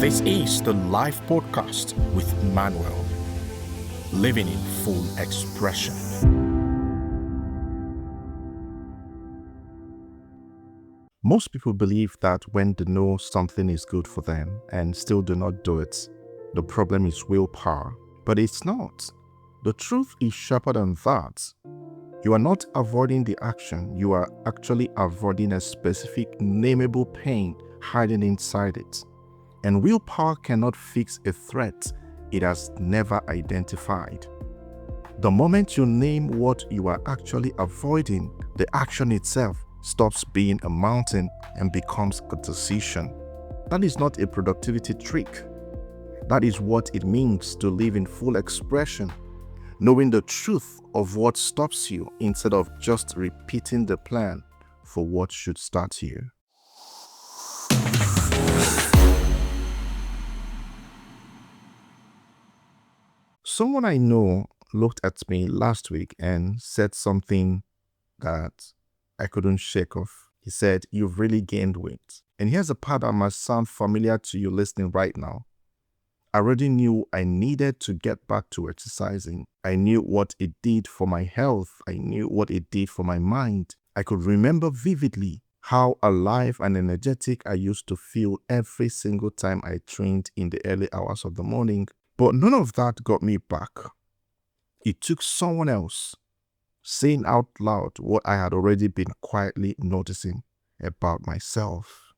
This is the live podcast with Manuel, living in full expression. Most people believe that when they know something is good for them and still do not do it, the problem is willpower. But it's not. The truth is sharper than that. You are not avoiding the action, you are actually avoiding a specific nameable pain hiding inside it. And willpower cannot fix a threat it has never identified. The moment you name what you are actually avoiding, the action itself stops being a mountain and becomes a decision. That is not a productivity trick. That is what it means to live in full expression, knowing the truth of what stops you instead of just repeating the plan for what should start you. Someone I know looked at me last week and said something that I couldn't shake off. He said, "You've really gained weight." And here's a part that must sound familiar to you listening right now. I already knew I needed to get back to exercising. I knew what it did for my health. I knew what it did for my mind. I could remember vividly how alive and energetic I used to feel every single time I trained in the early hours of the morning. But none of that got me back. It took someone else saying out loud what I had already been quietly noticing about myself.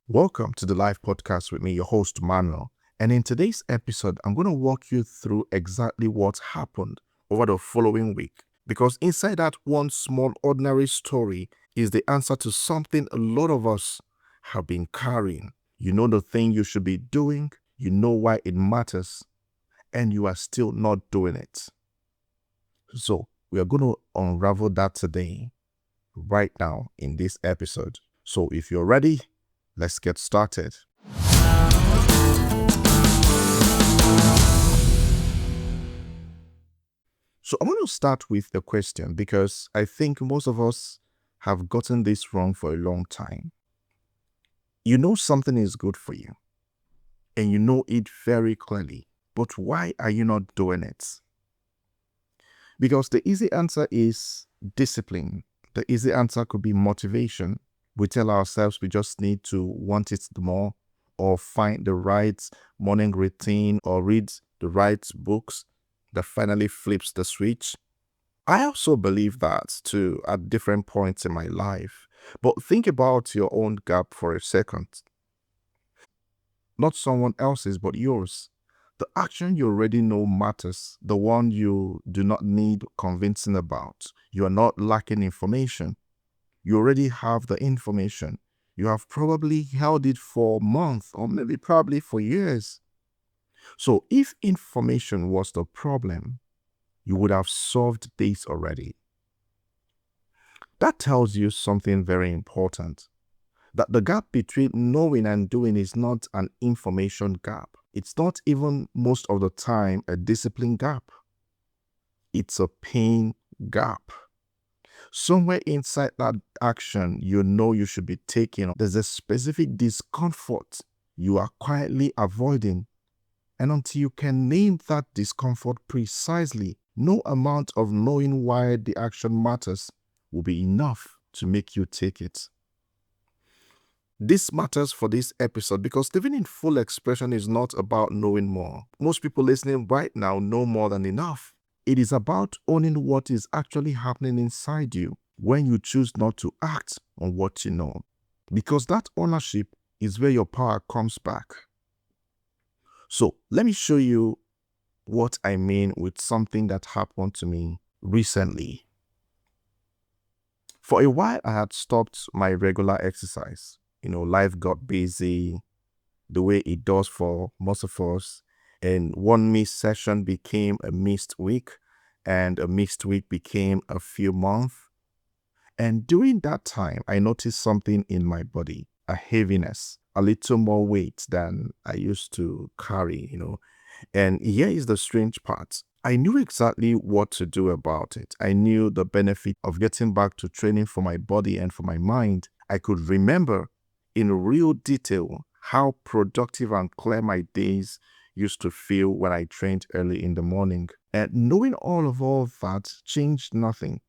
Welcome to the live podcast with me, your host, Manuel. And in today's episode, I'm going to walk you through exactly what happened over the following week. Because inside that one small, ordinary story is the answer to something a lot of us have been carrying. You know the thing you should be doing, you know why it matters, and you are still not doing it. So we are going to unravel that today, right now in this episode. So if you're ready, let's get started. So I want to start with the question because I think most of us have gotten this wrong for a long time. You know something is good for you and you know it very clearly, but why are you not doing it? Because the easy answer is discipline. The easy answer could be motivation. We tell ourselves we just need to want it more, or find the right morning routine, or read the right books that finally flips the switch. I also believe that too at different points in my life. But think about your own gap for a second. Not someone else's, but yours. The action you already know matters, the one you do not need convincing about. You are not lacking information. You already have the information. You have probably held it for months or maybe probably for years. So if information was the problem, you would have solved this already. That tells you something very important. That the gap between knowing and doing is not an information gap. It's not even most of the time a discipline gap. It's a pain gap. Somewhere inside that action you know you should be taking, there's a specific discomfort you are quietly avoiding. And until you can name that discomfort precisely, no amount of knowing why the action matters will be enough to make you take it. This matters for this episode because living in full expression is not about knowing more. Most people listening right now know more than enough. It is about owning what is actually happening inside you when you choose not to act on what you know. Because that ownership is where your power comes back. So let me show you what I mean with something that happened to me recently. For a while, I had stopped my regular exercise. Life got busy the way it does for most of us. And one missed session became a missed week, and a missed week became a few months. And during that time, I noticed something in my body, a heaviness, a little more weight than I used to carry, And here is the strange part. I knew exactly what to do about it. I knew the benefit of getting back to training for my body and for my mind. I could remember in real detail how productive and clear my days used to feel when I trained early in the morning. And knowing all that changed nothing.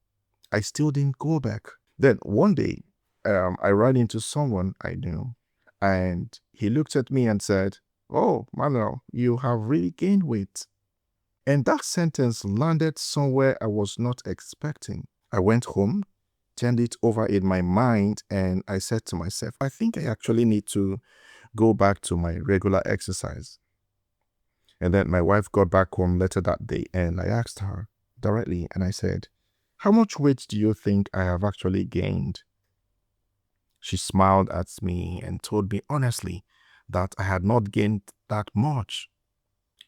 I still didn't go back. Then one day, I ran into someone I knew, and he looked at me and said, "Oh, Manuel, you have really gained weight." And that sentence landed somewhere I was not expecting. I went home, turned it over in my mind, and I said to myself, I think I actually need to go back to my regular exercise. And then my wife got back home later that day, and I asked her directly, and I said, "How much weight do you think I have actually gained?" She smiled at me and told me honestly that I had not gained that much.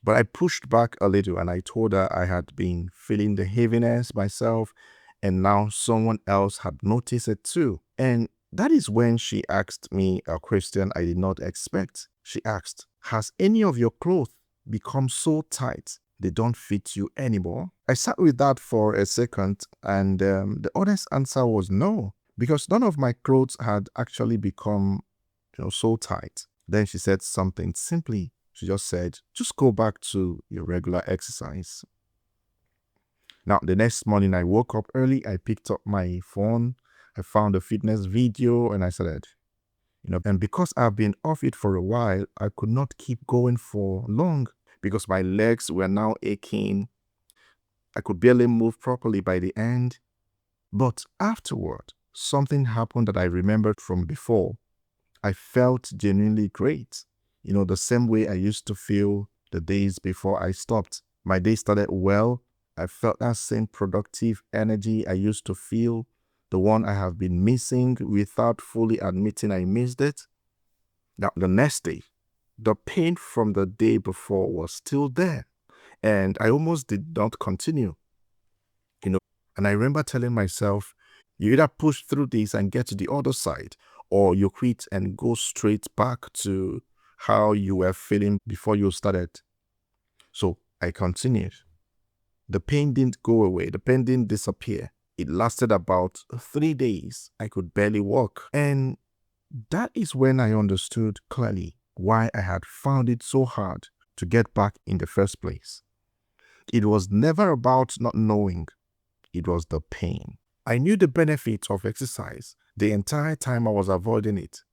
But I pushed back a little and I told her I had been feeling the heaviness myself, and now someone else had noticed it too. And that is when she asked me a question I did not expect. She asked, "Has any of your clothes become so tight they don't fit you anymore?" I sat with that for a second, and the honest answer was no, because none of my clothes had actually become so tight. Then she said something simply. She just said, "Just go back to your regular exercise." Now, the next morning I woke up early, I picked up my phone, I found a fitness video, and I started. And because I've been off it for a while, I could not keep going for long because my legs were now aching. I could barely move properly by the end. But afterward, something happened that I remembered from before. I felt genuinely great. The same way I used to feel the days before I stopped. My day started well. I felt that same productive energy I used to feel, the one I have been missing without fully admitting I missed it. Now, the next day, the pain from the day before was still there, and I almost did not continue. And I remember telling myself, you either push through this and get to the other side, or you quit and go straight back to how you were feeling before you started. So I continued. The pain didn't go away. The pain didn't disappear. It lasted about 3 days. I could barely walk. And that is when I understood clearly why I had found it so hard to get back in the first place. It was never about not knowing. It was the pain. I knew the benefits of exercise the entire time I was avoiding it.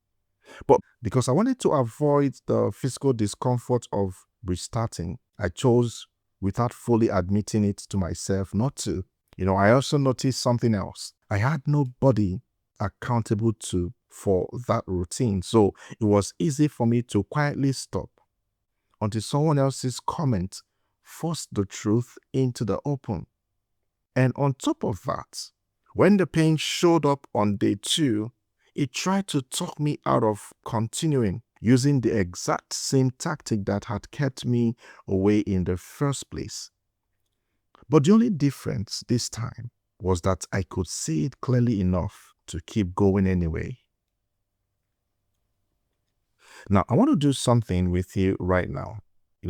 But because I wanted to avoid the physical discomfort of restarting, I chose, without fully admitting it to myself, not to. I also noticed something else. I had nobody accountable to for that routine. So it was easy for me to quietly stop until someone else's comment forced the truth into the open. And on top of that, when the pain showed up on day 2, it tried to talk me out of continuing using the exact same tactic that had kept me away in the first place. But the only difference this time was that I could see it clearly enough to keep going anyway. Now, I want to do something with you right now.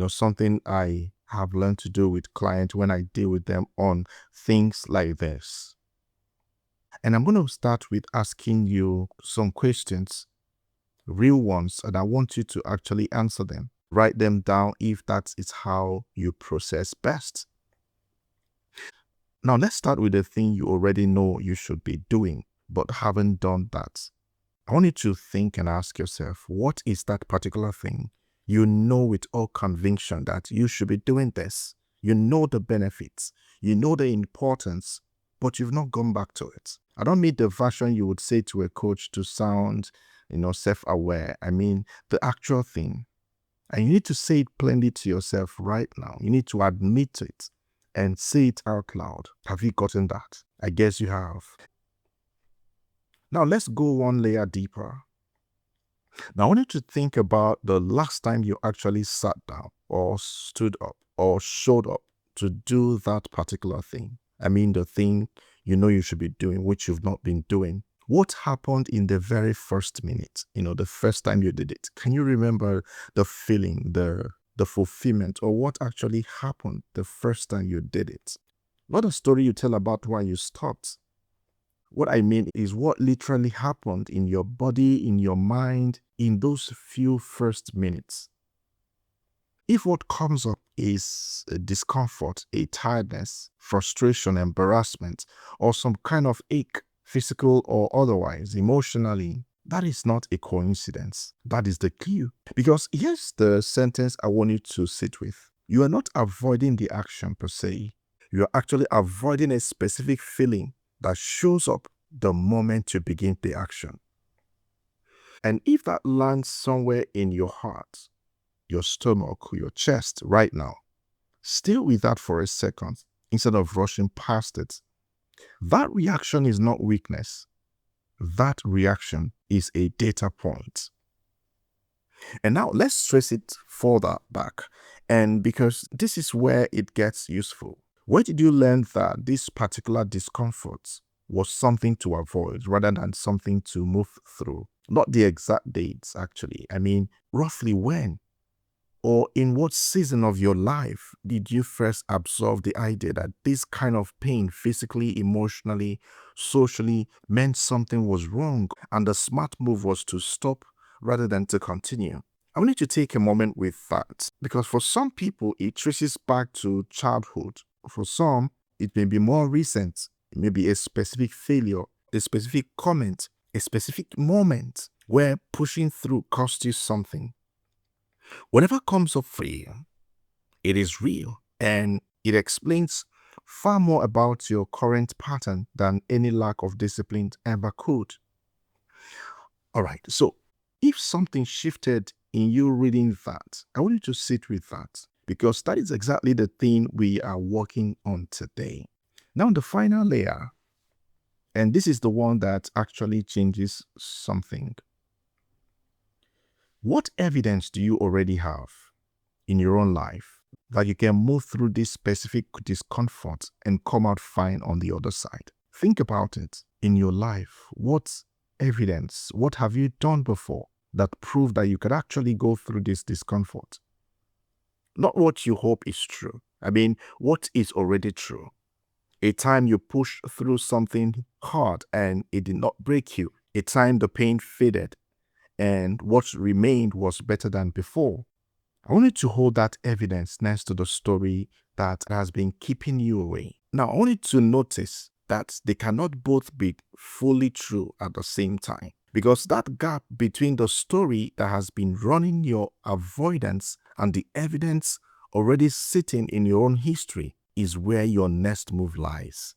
Something I have learned to do with clients when I deal with them on things like this. And I'm going to start with asking you some questions, real ones, and I want you to actually answer them. Write them down if that is how you process best. Now, let's start with the thing you already know you should be doing, but haven't done that. I want you to think and ask yourself, what is that particular thing? You know with all conviction that you should be doing this. You know the benefits. You know the importance, but you've not gone back to it. I don't mean the version you would say to a coach to sound, self-aware. I mean the actual thing. And you need to say it plainly to yourself right now. You need to admit it and say it out loud. Have you gotten that? I guess you have. Now let's go one layer deeper. Now I want you to think about the last time you actually sat down or stood up or showed up to do that particular thing. I mean the thing you know you should be doing, which you've not been doing. What happened in the very first minute? The first time you did it. Can you remember the feeling, the fulfillment, or what actually happened the first time you did it? Not a story you tell about why you stopped. What I mean is what literally happened in your body, in your mind, in those few first minutes. If what comes up is a discomfort, a tiredness, frustration, embarrassment, or some kind of ache, physical or otherwise, emotionally, that is not a coincidence. That is the clue. Because here's the sentence I want you to sit with. You are not avoiding the action per se. You are actually avoiding a specific feeling that shows up the moment you begin the action. And if that lands somewhere in your heart, your stomach, your chest right now, stay with that for a second instead of rushing past it. That reaction is not weakness. That reaction is a data point. And now let's trace it further back. And because this is where it gets useful. Where did you learn that this particular discomfort was something to avoid rather than something to move through? Not the exact dates, actually. I mean, roughly when? Or in what season of your life did you first absorb the idea that this kind of pain, physically, emotionally, socially, meant something was wrong and the smart move was to stop rather than to continue? I want you to take a moment with that because for some people, it traces back to childhood. For some, it may be more recent. It may be a specific failure, a specific comment, a specific moment where pushing through cost you something. Whatever comes up for you, it is real and it explains far more about your current pattern than any lack of discipline ever could. All right, so if something shifted in you reading that, I want you to sit with that because that is exactly the thing we are working on today. Now, the final layer, and this is the one that actually changes something. What evidence do you already have in your own life that you can move through this specific discomfort and come out fine on the other side? Think about it. In your life, what evidence, what have you done before that proved that you could actually go through this discomfort? Not what you hope is true. I mean, what is already true. A time you pushed through something hard and it did not break you. A time the pain faded and what remained was better than before. I want you to hold that evidence next to the story that has been keeping you away. Now, I want you to notice that they cannot both be fully true at the same time. Because that gap between the story that has been running your avoidance and the evidence already sitting in your own history is where your next move lies.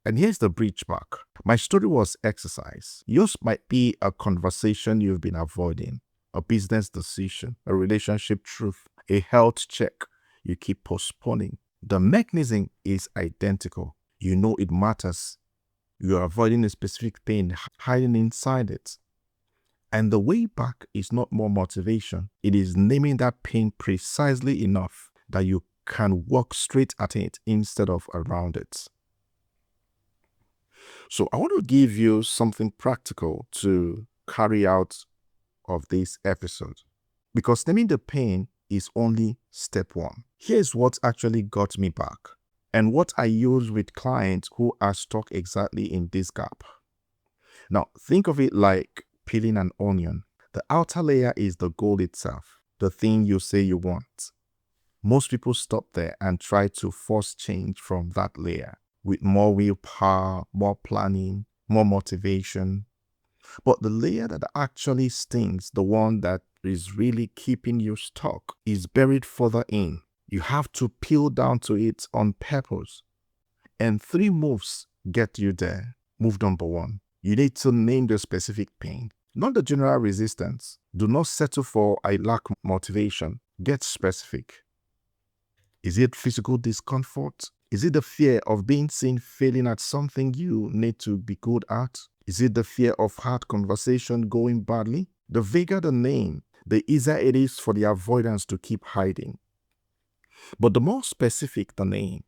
And here's the bridge back. My story was exercise. Yours might be a conversation you've been avoiding, a business decision, a relationship truth, a health check you keep postponing. The mechanism is identical. You know it matters. You are avoiding a specific pain hiding inside it. And the way back is not more motivation. It is naming that pain precisely enough that you can walk straight at it instead of around it. So I want to give you something practical to carry out of this episode. Because naming the pain is only step one. Here's what actually got me back and what I use with clients who are stuck exactly in this gap. Now, think of it like peeling an onion. The outer layer is the goal itself, the thing you say you want. Most people stop there and try to force change from that layer with more willpower, more planning, more motivation. But the layer that actually stings, the one that is really keeping you stuck, is buried further in. You have to peel down to it on purpose. And 3 moves get you there. Move number 1. You need to name the specific pain, not the general resistance. Do not settle for I lack motivation. Get specific. Is it physical discomfort? Is it the fear of being seen failing at something you need to be good at? Is it the fear of hard conversation going badly? The vaguer the name, the easier it is for the avoidance to keep hiding. But the more specific the name,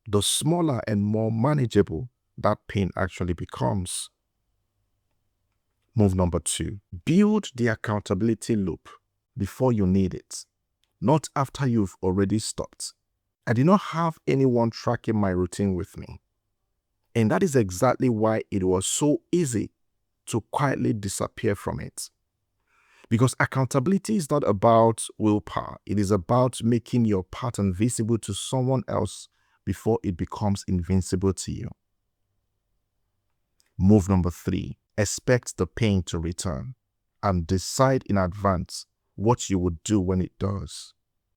the smaller and more manageable that pain actually becomes. Move number 2. Build the accountability loop before you need it, not after you've already stopped. I did not have anyone tracking my routine with me. And that is exactly why it was so easy to quietly disappear from it. Because accountability is not about willpower. It is about making your pattern visible to someone else before it becomes invincible to you. Move number 3, expect the pain to return and decide in advance what you would do when it does.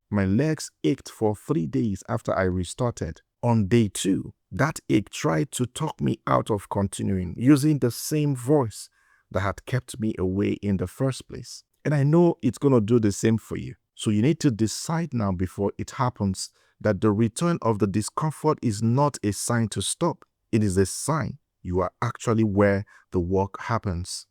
My legs ached for 3 days after I restarted. On day 2, that ache tried to talk me out of continuing using the same voice that had kept me away in the first place. And I know it's going to do the same for you. So you need to decide now before it happens that the return of the discomfort is not a sign to stop. It is a sign you are actually where the work happens.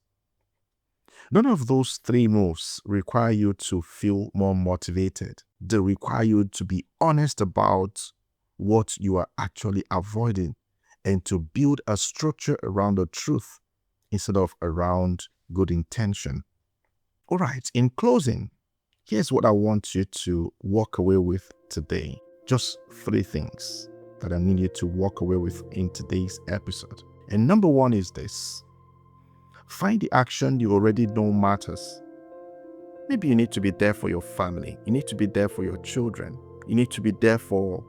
None of those 3 moves require you to feel more motivated. They require you to be honest about what you are actually avoiding and to build a structure around the truth instead of around good intention. All right, in closing, here's what I want you to walk away with today. Just 3 things that I need you to walk away with in today's episode. And number 1 is this. Find the action you already know matters. Maybe you need to be there for your family. You need to be there for your children. You need to be there for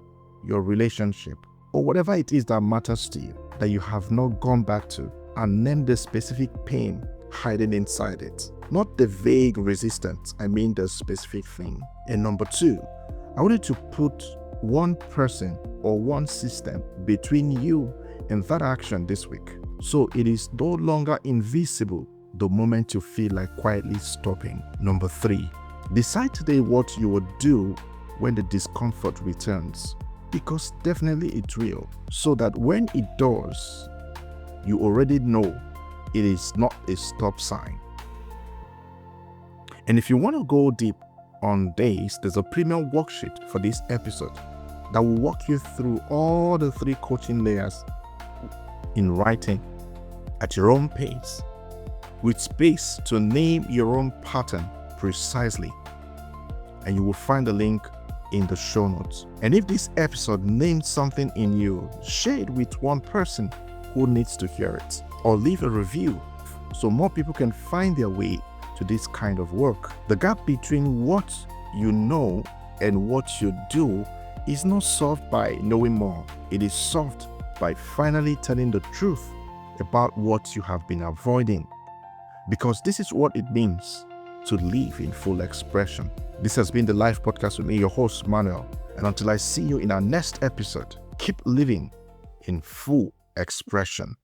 your relationship or whatever it is that matters to you that you have not gone back to, and name the specific pain hiding inside it. Not the vague resistance, I mean the specific thing. And number 2, I want you to put one person or one system between you and that action this week. So it is no longer invisible the moment you feel like quietly stopping. Number 3, decide today what you would do when the discomfort returns, because definitely it will, so that when it does, you already know it is not a stop sign. And if you want to go deep on this, there's a premium worksheet for this episode that will walk you through all the 3 coaching layers in writing at your own pace, with space to name your own pattern precisely. And you will find the link in the show notes. And if this episode named something in you, share it with one person who needs to hear it, or leave a review so more people can find their way to this kind of work. The gap between what you know and what you do is not solved by knowing more. It is solved by finally telling the truth about what you have been avoiding. Because this is what it means to live in full expression. This has been the Life Podcast with me, your host, Manuel. And until I see you in our next episode, keep living in full expression.